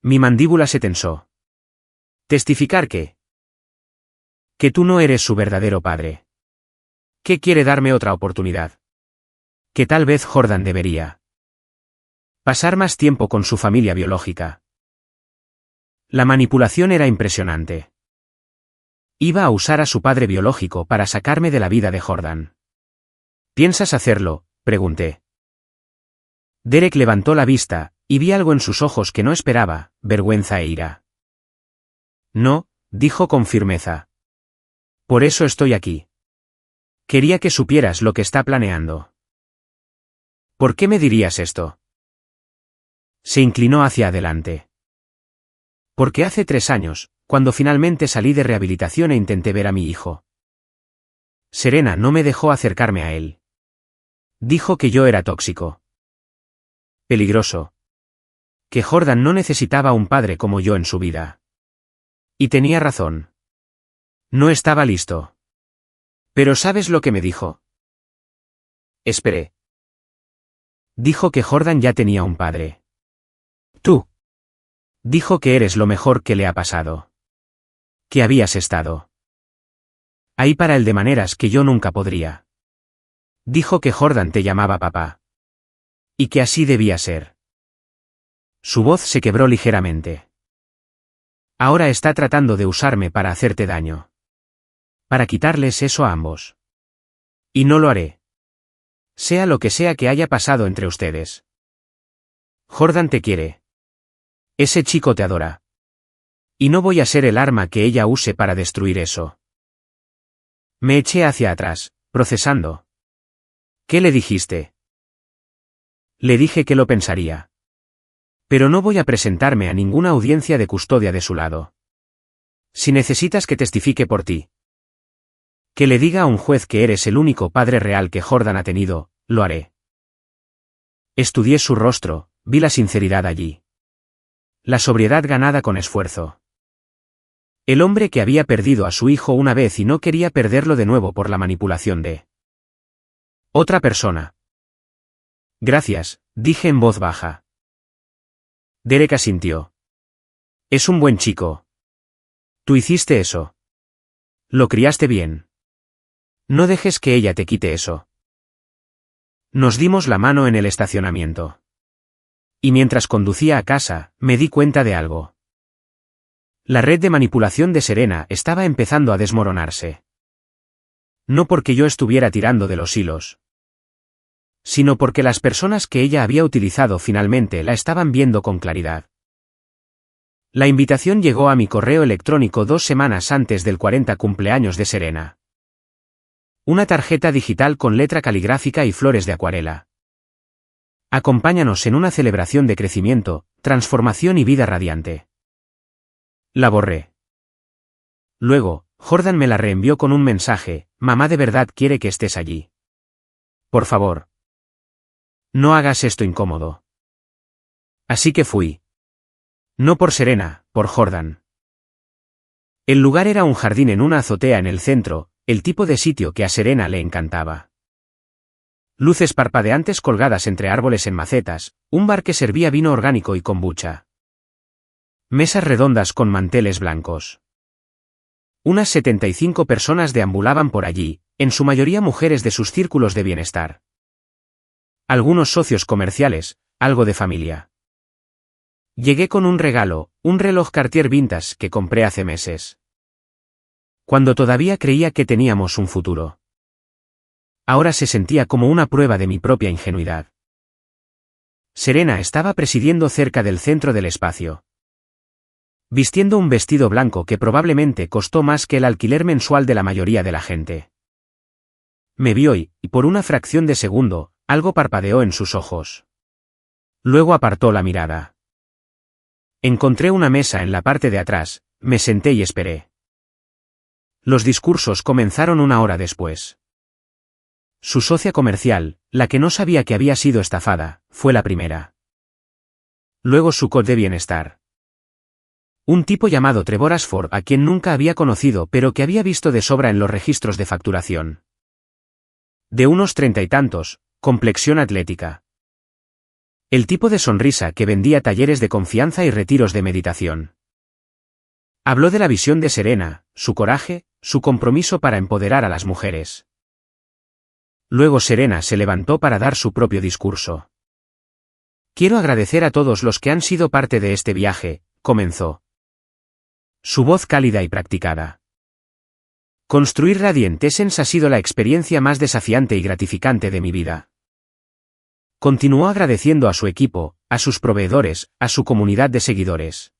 Mi mandíbula se tensó. ¿Testificar qué? Que tú no eres su verdadero padre. ¿Qué quiere darme otra oportunidad? Que tal vez Jordan debería pasar más tiempo con su familia biológica. La manipulación era impresionante. Iba a usar a su padre biológico para sacarme de la vida de Jordan. ¿Piensas hacerlo?, pregunté. Derek levantó la vista, y vi algo en sus ojos que no esperaba, vergüenza e ira. No, dijo con firmeza. Por eso estoy aquí. Quería que supieras lo que está planeando. ¿Por qué me dirías esto? Se inclinó hacia adelante. Porque hace 3 años, cuando finalmente salí de rehabilitación e intenté ver a mi hijo. Serena no me dejó acercarme a él. Dijo que yo era tóxico. Peligroso. Que Jordan no necesitaba un padre como yo en su vida. Y tenía razón. No estaba listo. Pero ¿sabes lo que me dijo? Esperé. Dijo que Jordan ya tenía un padre. Tú. Dijo que eres lo mejor que le ha pasado. Que habías estado ahí para él de maneras que yo nunca podría. Dijo que Jordan te llamaba papá. Y que así debía ser. Su voz se quebró ligeramente. Ahora está tratando de usarme para hacerte daño. Para quitarles eso a ambos. Y no lo haré. Sea lo que sea que haya pasado entre ustedes. Jordan te quiere. Ese chico te adora. Y no voy a ser el arma que ella use para destruir eso. Me eché hacia atrás, procesando. ¿Qué le dijiste? Le dije que lo pensaría. Pero no voy a presentarme a ninguna audiencia de custodia de su lado. Si necesitas que testifique por ti. Que le diga a un juez que eres el único padre real que Jordan ha tenido, lo haré. Estudié su rostro, vi la sinceridad allí. La sobriedad ganada con esfuerzo. El hombre que había perdido a su hijo una vez y no quería perderlo de nuevo por la manipulación de otra persona. Gracias, dije en voz baja. Derek asintió. Es un buen chico. Tú hiciste eso. Lo criaste bien. No dejes que ella te quite eso. Nos dimos la mano en el estacionamiento. Y mientras conducía a casa, me di cuenta de algo. La red de manipulación de Serena estaba empezando a desmoronarse. No porque yo estuviera tirando de los hilos, sino porque las personas que ella había utilizado finalmente la estaban viendo con claridad. La invitación llegó a mi correo electrónico 2 semanas antes del 40 cumpleaños de Serena. Una tarjeta digital con letra caligráfica y flores de acuarela. Acompáñanos en una celebración de crecimiento, transformación y vida radiante. La borré. Luego, Jordan me la reenvió con un mensaje: mamá de verdad quiere que estés allí. Por favor. No hagas esto incómodo. Así que fui. No por Serena, por Jordan. El lugar era un jardín en una azotea en el centro, el tipo de sitio que a Serena le encantaba. Luces parpadeantes colgadas entre árboles en macetas, un bar que servía vino orgánico y kombucha. Mesas redondas con manteles blancos. Unas 75 personas deambulaban por allí, en su mayoría mujeres de sus círculos de bienestar. Algunos socios comerciales, algo de familia. Llegué con un regalo, un reloj Cartier Vintage que compré hace meses. Cuando todavía creía que teníamos un futuro. Ahora se sentía como una prueba de mi propia ingenuidad. Serena estaba presidiendo cerca del centro del espacio. Vistiendo un vestido blanco que probablemente costó más que el alquiler mensual de la mayoría de la gente. Me vio y, por una fracción de segundo, algo parpadeó en sus ojos. Luego apartó la mirada. Encontré una mesa en la parte de atrás, me senté y esperé. Los discursos comenzaron 1 hora después. Su socia comercial, la que no sabía que había sido estafada, fue la primera. Luego su coach de bienestar. Un tipo llamado Trevor Ashford a quien nunca había conocido pero que había visto de sobra en los registros de facturación. De unos 30 y tantos, complexión atlética. El tipo de sonrisa que vendía talleres de confianza y retiros de meditación. Habló de la visión de Serena, su coraje, su compromiso para empoderar a las mujeres. Luego Serena se levantó para dar su propio discurso. Quiero agradecer a todos los que han sido parte de este viaje, comenzó. Su voz cálida y practicada. Construir Radiant Essence ha sido la experiencia más desafiante y gratificante de mi vida. Continuó agradeciendo a su equipo, a sus proveedores, a su comunidad de seguidores.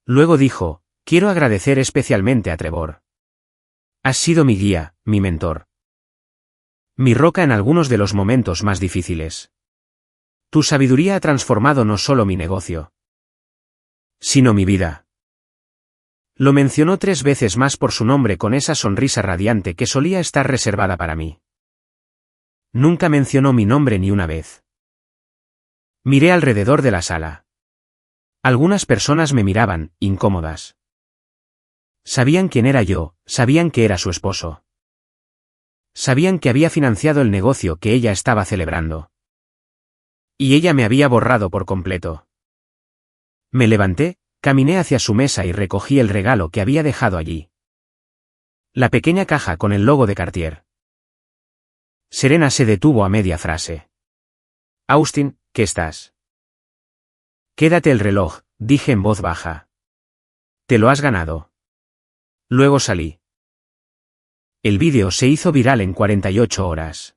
Luego dijo, quiero agradecer especialmente a Trevor. Has sido mi guía, mi mentor. Mi roca en algunos de los momentos más difíciles. Tu sabiduría ha transformado no solo mi negocio, sino mi vida. Lo mencionó 3 veces más por su nombre con esa sonrisa radiante que solía estar reservada para mí. Nunca mencionó mi nombre ni una vez. Miré alrededor de la sala. Algunas personas me miraban, incómodas. Sabían quién era yo, sabían que era su esposo. Sabían que había financiado el negocio que ella estaba celebrando. Y ella me había borrado por completo. Me levanté, caminé hacia su mesa y recogí el regalo que había dejado allí. La pequeña caja con el logo de Cartier. Serena se detuvo a media frase. Austin, ¿qué estás? Quédate el reloj, dije en voz baja. Te lo has ganado. Luego salí. El vídeo se hizo viral en 48 horas.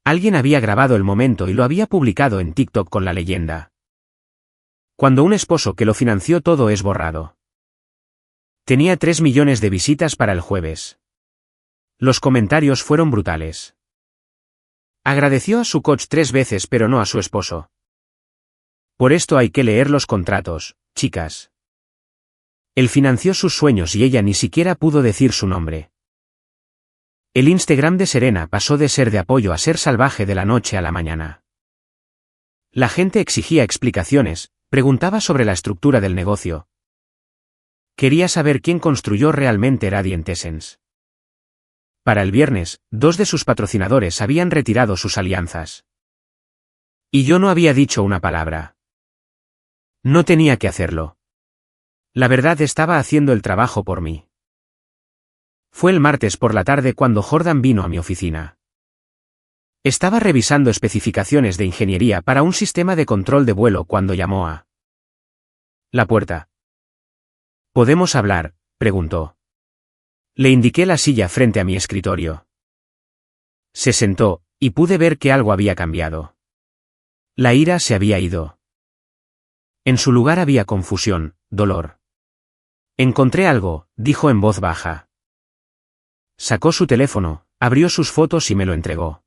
Alguien había grabado el momento y lo había publicado en TikTok con la leyenda: cuando un esposo que lo financió todo es borrado. Tenía 3 millones de visitas para el jueves. Los comentarios fueron brutales. Agradeció a su coach 3 veces pero no a su esposo. Por esto hay que leer los contratos, chicas. Él financió sus sueños y ella ni siquiera pudo decir su nombre. El Instagram de Serena pasó de ser de apoyo a ser salvaje de la noche a la mañana. La gente exigía explicaciones, preguntaba sobre la estructura del negocio. Quería saber quién construyó realmente Radiant Essence. Para el viernes, 2 de sus patrocinadores habían retirado sus alianzas. Y yo no había dicho una palabra. No tenía que hacerlo. La verdad estaba haciendo el trabajo por mí. Fue el martes por la tarde cuando Jordan vino a mi oficina. Estaba revisando especificaciones de ingeniería para un sistema de control de vuelo cuando llamó a la puerta. ¿Podemos hablar?, preguntó. Le indiqué la silla frente a mi escritorio. Se sentó, y pude ver que algo había cambiado. La ira se había ido. En su lugar había confusión, dolor. Encontré algo, dijo en voz baja. Sacó su teléfono, abrió sus fotos y me lo entregó.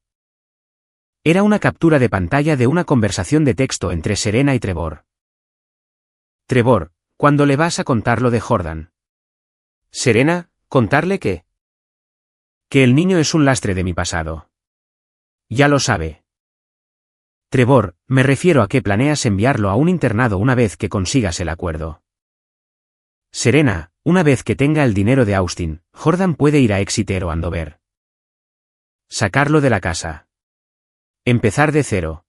Era una captura de pantalla de una conversación de texto entre Serena y Trevor. Trevor, ¿cuándo le vas a contar lo de Jordan? Serena, ¿contarle qué? Que el niño es un lastre de mi pasado. Ya lo sabe. Trevor, me refiero a que planeas enviarlo a un internado una vez que consigas el acuerdo. Serena, una vez que tenga el dinero de Austin, Jordan puede ir a Exeter o Andover. Sacarlo de la casa. Empezar de cero.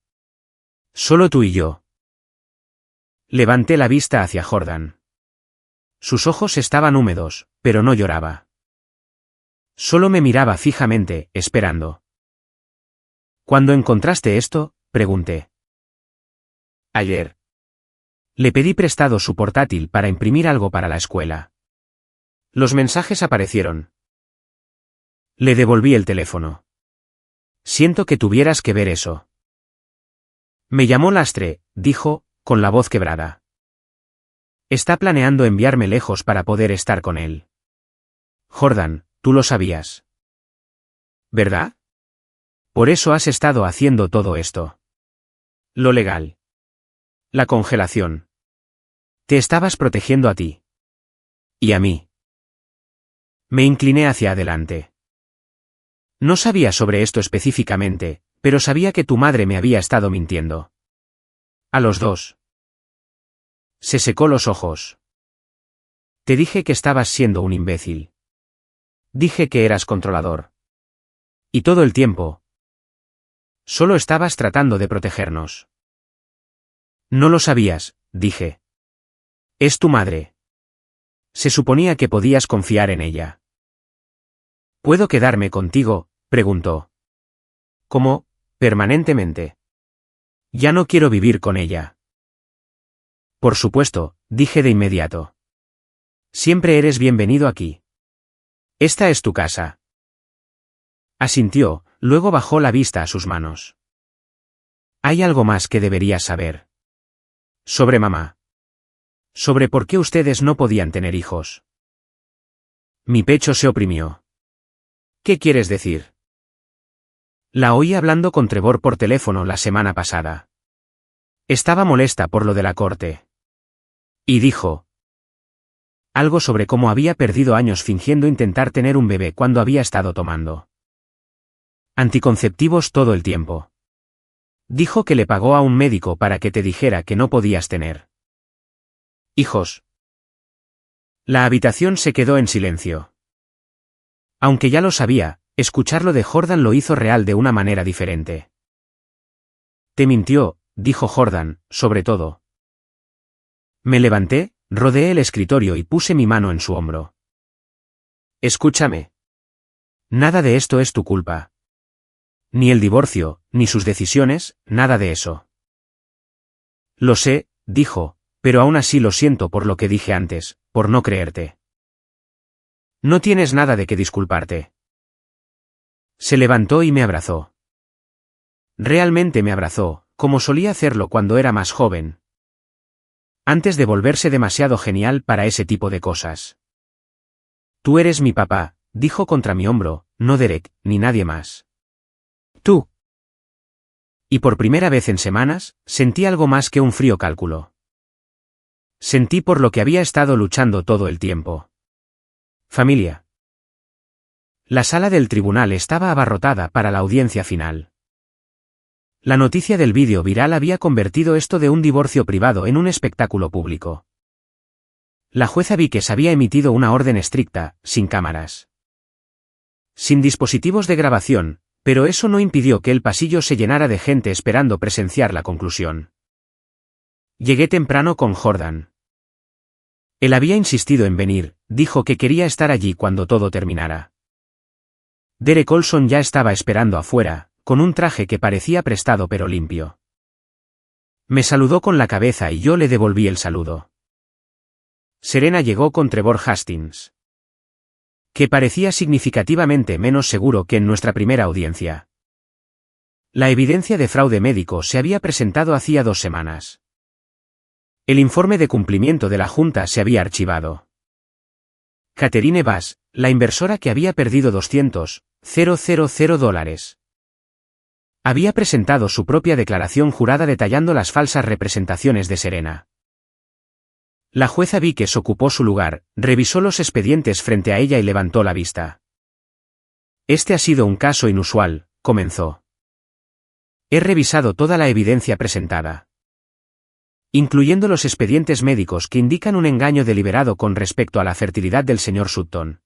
Solo tú y yo. Levanté la vista hacia Jordan. Sus ojos estaban húmedos, pero no lloraba. Solo me miraba fijamente, esperando. ¿Cuándo encontraste esto?, pregunté. Ayer. Le pedí prestado su portátil para imprimir algo para la escuela. Los mensajes aparecieron. Le devolví el teléfono. Siento que tuvieras que ver eso. Me llamó lastre, dijo, con la voz quebrada. Está planeando enviarme lejos para poder estar con él. Jordan, tú lo sabías. ¿Verdad? Por eso has estado haciendo todo esto. Lo legal. La congelación. Te estabas protegiendo a ti. Y a mí. Me incliné hacia adelante. No sabía sobre esto específicamente, pero sabía que tu madre me había estado mintiendo. A los dos. Se secó los ojos. Te dije que estabas siendo un imbécil. Dije que eras controlador. Y todo el tiempo. Solo estabas tratando de protegernos. No lo sabías, dije. Es tu madre. Se suponía que podías confiar en ella. ¿Puedo quedarme contigo?, preguntó. ¿Cómo, permanentemente? Ya no quiero vivir con ella. Por supuesto, dije de inmediato. Siempre eres bienvenido aquí. Esta es tu casa. Asintió, luego bajó la vista a sus manos. Hay algo más que deberías saber. Sobre mamá. Sobre por qué ustedes no podían tener hijos. Mi pecho se oprimió. ¿Qué quieres decir? La oí hablando con Trevor por teléfono la semana pasada. Estaba molesta por lo de la corte. Y dijo algo sobre cómo había perdido años fingiendo intentar tener un bebé cuando había estado tomando anticonceptivos todo el tiempo. Dijo que le pagó a un médico para que te dijera que no podías tener hijos. La habitación se quedó en silencio. Aunque ya lo sabía, escucharlo de Jordan lo hizo real de una manera diferente. Te mintió, dijo Jordan, sobre todo. Me levanté, rodeé el escritorio y puse mi mano en su hombro. Escúchame. Nada de esto es tu culpa. Ni el divorcio, ni sus decisiones, nada de eso. Lo sé, dijo, pero aún así lo siento por lo que dije antes, por no creerte. No tienes nada de qué disculparte. Se levantó y me abrazó. Realmente me abrazó, como solía hacerlo cuando era más joven. Antes de volverse demasiado genial para ese tipo de cosas. Tú eres mi papá, dijo contra mi hombro, no Derek, ni nadie más. Tú. Y por primera vez en semanas, sentí algo más que un frío cálculo. Sentí por lo que había estado luchando todo el tiempo. Familia. La sala del tribunal estaba abarrotada para la audiencia final. La noticia del vídeo viral había convertido esto de un divorcio privado en un espectáculo público. La jueza Víquez había emitido una orden estricta, sin cámaras. Sin dispositivos de grabación, pero eso no impidió que el pasillo se llenara de gente esperando presenciar la conclusión. Llegué temprano con Jordan. Él había insistido en venir, dijo que quería estar allí cuando todo terminara. Derek Olson ya estaba esperando afuera, con un traje que parecía prestado pero limpio. Me saludó con la cabeza y yo le devolví el saludo. Serena llegó con Trevor Hastings, que parecía significativamente menos seguro que en nuestra primera audiencia. La evidencia de fraude médico se había presentado hacía 2 semanas. El informe de cumplimiento de la Junta se había archivado. Catherine Bass, la inversora que había perdido $200,000, había presentado su propia declaración jurada detallando las falsas representaciones de Serena. La jueza Víquez ocupó su lugar, revisó los expedientes frente a ella y levantó la vista. Este ha sido un caso inusual, comenzó. He revisado toda la evidencia presentada, incluyendo los expedientes médicos que indican un engaño deliberado con respecto a la fertilidad del señor Sutton.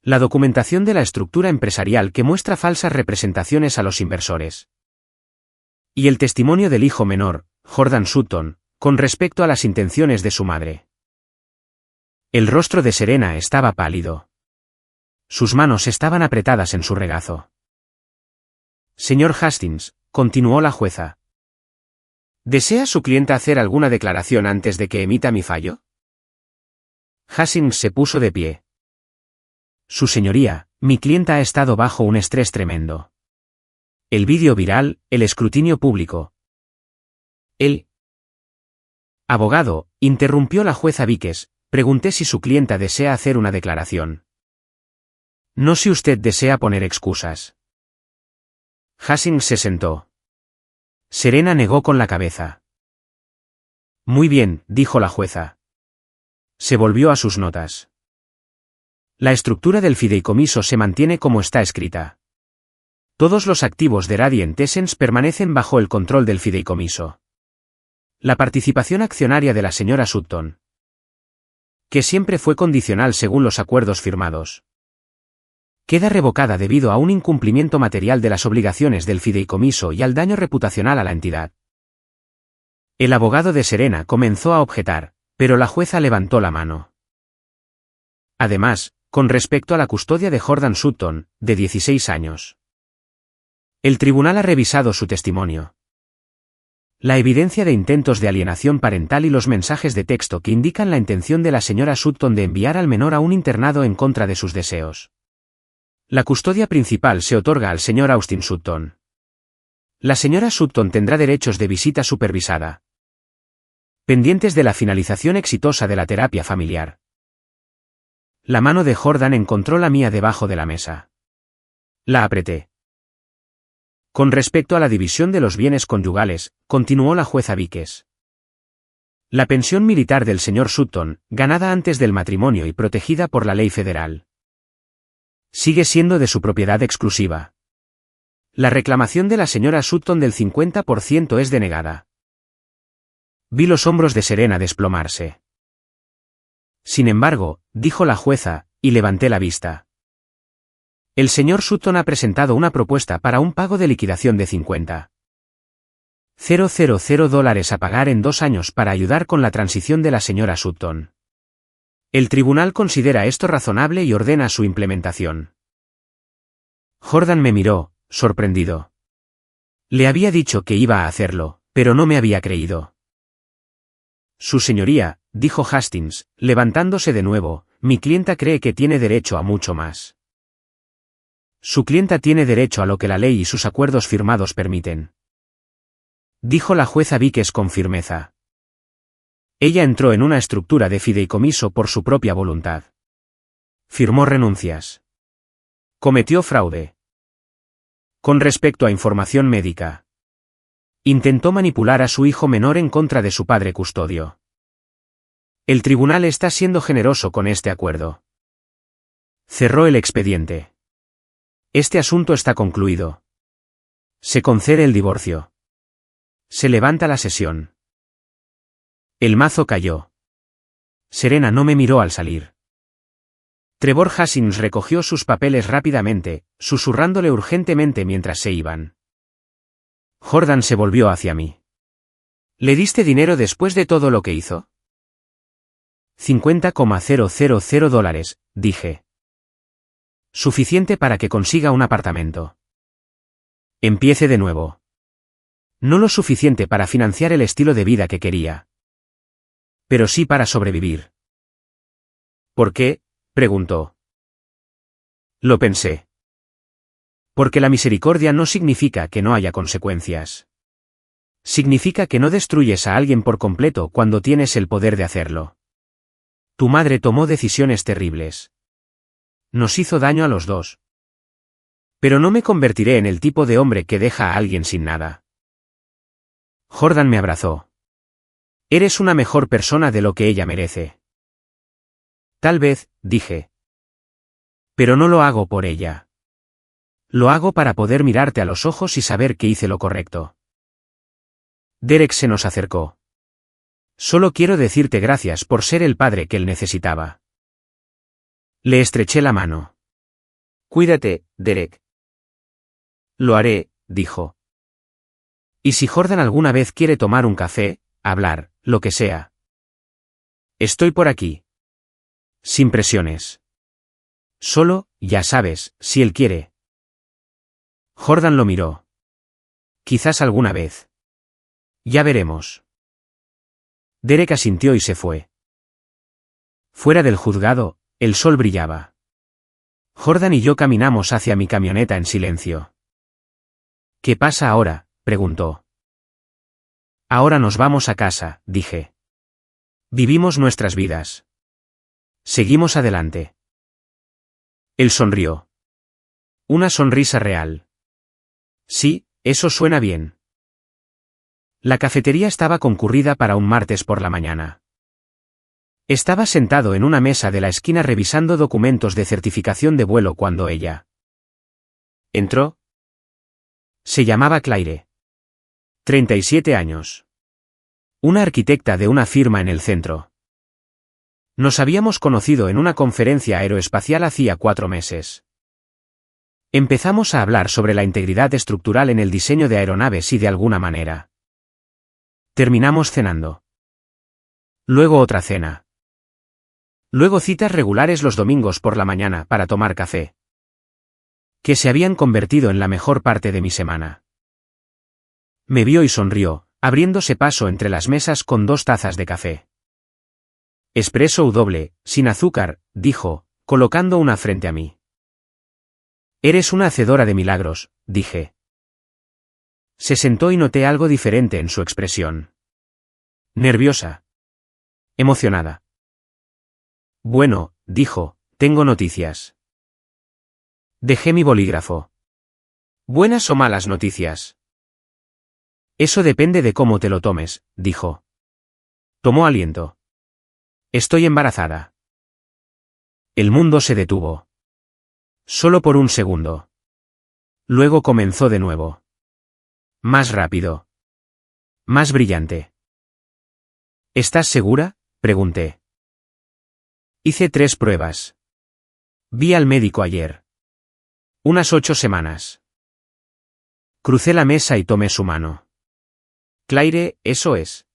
La documentación de la estructura empresarial que muestra falsas representaciones a los inversores. Y el testimonio del hijo menor, Jordan Sutton, con respecto a las intenciones de su madre. El rostro de Serena estaba pálido. Sus manos estaban apretadas en su regazo. Señor Hastings, continuó la jueza. ¿Desea su clienta hacer alguna declaración antes de que emita mi fallo? Hastings se puso de pie. Su señoría, mi clienta ha estado bajo un estrés tremendo. El vídeo viral, el escrutinio público. El abogado, interrumpió la jueza Víquez, pregunté si su clienta desea hacer una declaración. No si usted desea poner excusas. Hastings se sentó. Serena negó con la cabeza. Muy bien, dijo la jueza. Se volvió a sus notas. La estructura del fideicomiso se mantiene como está escrita. Todos los activos de Radiant Essence permanecen bajo el control del fideicomiso. La participación accionaria de la señora Sutton, que siempre fue condicional según los acuerdos firmados, queda revocada debido a un incumplimiento material de las obligaciones del fideicomiso y al daño reputacional a la entidad. El abogado de Serena comenzó a objetar, pero la jueza levantó la mano. Además, con respecto a la custodia de Jordan Sutton, de 16 años. El tribunal ha revisado su testimonio. La evidencia de intentos de alienación parental y los mensajes de texto que indican la intención de la señora Sutton de enviar al menor a un internado en contra de sus deseos. La custodia principal se otorga al señor Austin Sutton. La señora Sutton tendrá derechos de visita supervisada, pendientes de la finalización exitosa de la terapia familiar. La mano de Jordan encontró la mía debajo de la mesa. La apreté. Con respecto a la división de los bienes conyugales, continuó la jueza Víquez. La pensión militar del señor Sutton, ganada antes del matrimonio y protegida por la ley federal, sigue siendo de su propiedad exclusiva. La reclamación de la señora Sutton del 50% es denegada. Vi los hombros de Serena desplomarse. Sin embargo, dijo la jueza, y levanté la vista. El señor Sutton ha presentado una propuesta para un pago de liquidación de $50,000 a pagar en 2 años para ayudar con la transición de la señora Sutton. El tribunal considera esto razonable y ordena su implementación. Jordan me miró, sorprendido. Le había dicho que iba a hacerlo, pero no me había creído. Su señoría, dijo Hastings, levantándose de nuevo, mi clienta cree que tiene derecho a mucho más. Su clienta tiene derecho a lo que la ley y sus acuerdos firmados permiten. Dijo la jueza Víquez con firmeza. Ella entró en una estructura de fideicomiso por su propia voluntad. Firmó renuncias. Cometió fraude. Con respecto a información médica, intentó manipular a su hijo menor en contra de su padre custodio. El tribunal está siendo generoso con este acuerdo. Cerró el expediente. Este asunto está concluido. Se concede el divorcio. Se levanta la sesión. El mazo cayó. Serena no me miró al salir. Trevor Hastings recogió sus papeles rápidamente, susurrándole urgentemente mientras se iban. Jordan se volvió hacia mí. ¿Le diste dinero después de todo lo que hizo? $50,000, dije. Suficiente para que consiga un apartamento. Empiece de nuevo. No lo suficiente para financiar el estilo de vida que quería. Pero sí para sobrevivir. ¿Por qué?, preguntó. Lo pensé. Porque la misericordia no significa que no haya consecuencias. Significa que no destruyes a alguien por completo cuando tienes el poder de hacerlo. Tu madre tomó decisiones terribles. Nos hizo daño a los dos. Pero no me convertiré en el tipo de hombre que deja a alguien sin nada. Jordan me abrazó. Eres una mejor persona de lo que ella merece. Tal vez, dije. Pero no lo hago por ella. Lo hago para poder mirarte a los ojos y saber que hice lo correcto. Derek se nos acercó. Solo quiero decirte gracias por ser el padre que él necesitaba. Le estreché la mano. Cuídate, Derek. Lo haré, dijo. ¿Y si Jordan alguna vez quiere tomar un café, hablar, lo que sea? Estoy por aquí. Sin presiones. Solo, ya sabes, si él quiere. Jordan lo miró. Quizás alguna vez. Ya veremos. Derek asintió y se fue. Fuera del juzgado, el sol brillaba. Jordan y yo caminamos hacia mi camioneta en silencio. ¿Qué pasa ahora?, preguntó. Ahora nos vamos a casa, dije. Vivimos nuestras vidas. Seguimos adelante. Él sonrió. Una sonrisa real. Sí, eso suena bien. La cafetería estaba concurrida para un martes por la mañana. Estaba sentado en una mesa de la esquina revisando documentos de certificación de vuelo cuando ella entró. Se llamaba Claire. 37 años. Una arquitecta de una firma en el centro. Nos habíamos conocido en una conferencia aeroespacial hacía 4 meses. Empezamos a hablar sobre la integridad estructural en el diseño de aeronaves y de alguna manera terminamos cenando. Luego otra cena. Luego citas regulares los domingos por la mañana para tomar café, que se habían convertido en la mejor parte de mi semana. Me vio y sonrió, abriéndose paso entre las mesas con 2 tazas de café. Espresso o doble, sin azúcar, dijo, colocando una frente a mí. Eres una hacedora de milagros, dije. Se sentó y noté algo diferente en su expresión. Nerviosa. Emocionada. Bueno, dijo, tengo noticias. Dejé mi bolígrafo. ¿Buenas o malas noticias? Eso depende de cómo te lo tomes, dijo. Tomó aliento. Estoy embarazada. El mundo se detuvo. Solo por un segundo. Luego comenzó de nuevo. Más rápido. Más brillante. ¿Estás segura?, pregunté. Hice 3 pruebas. Vi al médico ayer. Unas 8 semanas. Crucé la mesa y tomé su mano. Claire, eso es.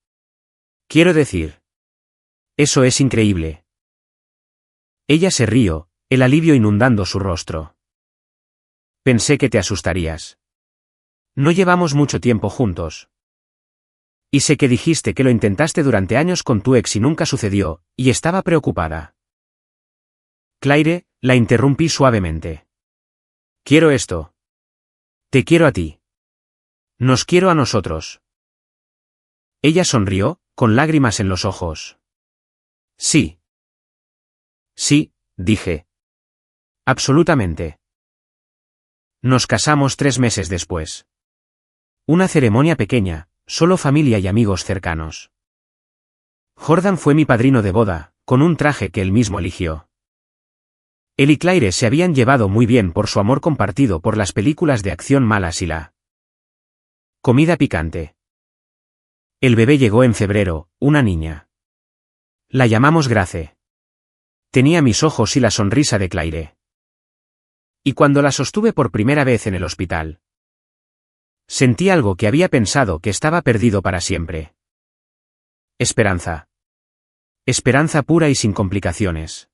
Quiero decir. Eso es increíble. Ella se rió, el alivio inundando su rostro. Pensé que te asustarías. No llevamos mucho tiempo juntos. Y sé que dijiste que lo intentaste durante años con tu ex y nunca sucedió, y estaba preocupada. Claire, la interrumpí suavemente. Quiero esto. Te quiero a ti. Nos quiero a nosotros. Ella sonrió, con lágrimas en los ojos. Sí. Sí, dije. Absolutamente. Nos casamos 3 meses después. Una ceremonia pequeña, solo familia y amigos cercanos. Jordan fue mi padrino de boda, con un traje que él mismo eligió. Él y Claire se habían llevado muy bien por su amor compartido por las películas de acción malas y la comida picante. El bebé llegó en febrero, una niña. La llamamos Grace. Tenía mis ojos y la sonrisa de Claire. Y cuando la sostuve por primera vez en el hospital, sentí algo que había pensado que estaba perdido para siempre. Esperanza. Esperanza pura y sin complicaciones.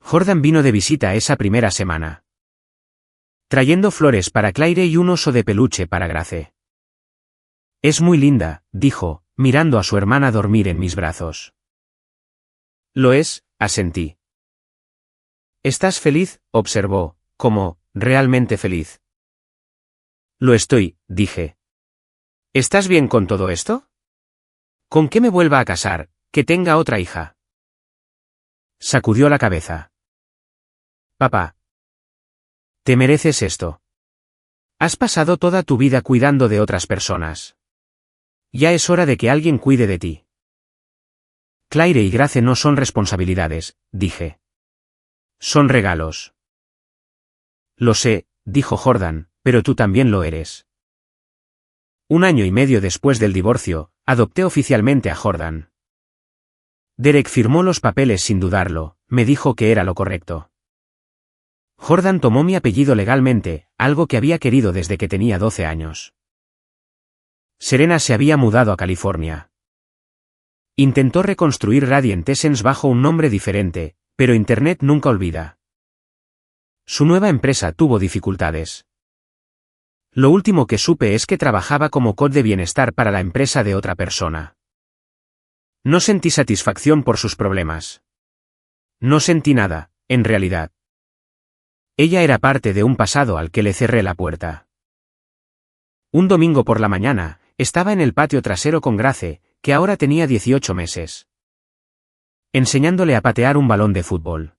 Jordan vino de visita esa primera semana, trayendo flores para Claire y un oso de peluche para Grace. Es muy linda, dijo, mirando a su hermana dormir en mis brazos. Lo es, asentí. ¿Estás feliz?, observó, como, realmente feliz. Lo estoy, dije. ¿Estás bien con todo esto? ¿Con qué me vuelva a casar, que tenga otra hija? Sacudió la cabeza. Papá. Te mereces esto. Has pasado toda tu vida cuidando de otras personas. Ya es hora de que alguien cuide de ti. Claire y Grace no son responsabilidades, dije. Son regalos. Lo sé, dijo Jordan, pero tú también lo eres. 1 año y medio después del divorcio, adopté oficialmente a Jordan. Derek firmó los papeles sin dudarlo, me dijo que era lo correcto. Jordan tomó mi apellido legalmente, algo que había querido desde que tenía 12 años. Serena se había mudado a California. Intentó reconstruir Radiant Essence bajo un nombre diferente, pero Internet nunca olvida. Su nueva empresa tuvo dificultades. Lo último que supe es que trabajaba como coach de bienestar para la empresa de otra persona. No sentí satisfacción por sus problemas. No sentí nada, en realidad. Ella era parte de un pasado al que le cerré la puerta. Un domingo por la mañana, estaba en el patio trasero con Grace, que ahora tenía 18 meses. Enseñándole a patear un balón de fútbol.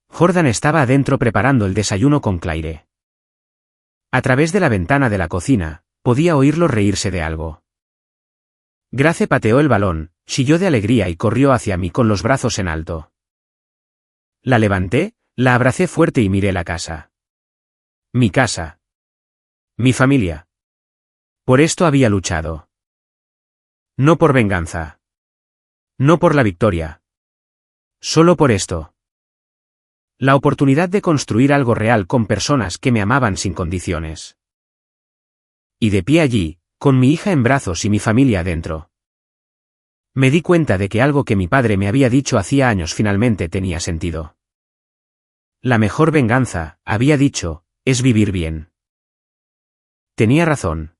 Jordan estaba adentro preparando el desayuno con Claire. A través de la ventana de la cocina, podía oírlo reírse de algo. Grace pateó el balón, chilló de alegría y corrió hacia mí con los brazos en alto. La levanté, la abracé fuerte y miré la casa. Mi casa. Mi familia. Por esto había luchado. No por venganza. No por la victoria. Solo por esto. La oportunidad de construir algo real con personas que me amaban sin condiciones. Y de pie allí, con mi hija en brazos y mi familia adentro. Me di cuenta de que algo que mi padre me había dicho hacía años finalmente tenía sentido. La mejor venganza, había dicho, es vivir bien. Tenía razón.